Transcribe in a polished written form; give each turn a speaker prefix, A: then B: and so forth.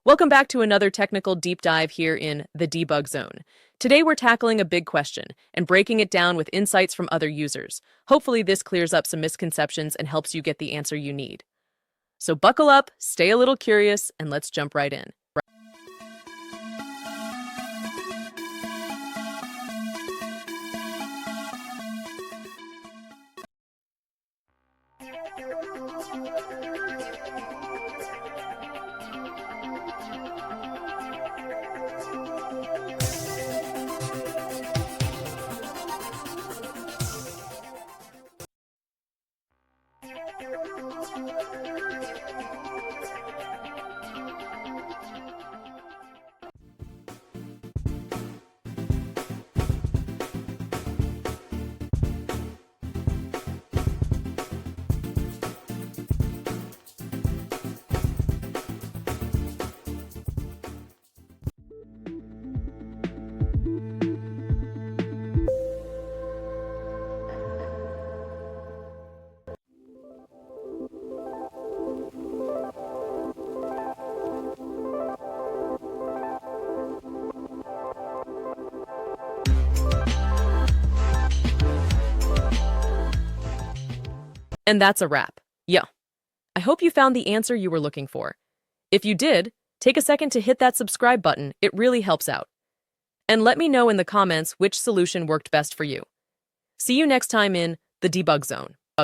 A: Welcome back to another technical deep dive here in the debug zone. Today we're tackling a big question and breaking it down with insights from other users. Hopefully this clears up some misconceptions and helps you get the answer you need. So buckle up, stay a little curious, and let's jump right in. And that's a wrap. Yeah. I hope you found the answer you were looking for. If you did, take a second to hit that subscribe button. It really helps out. And let me know in the comments which solution worked best for you. See you next time in the debug zone.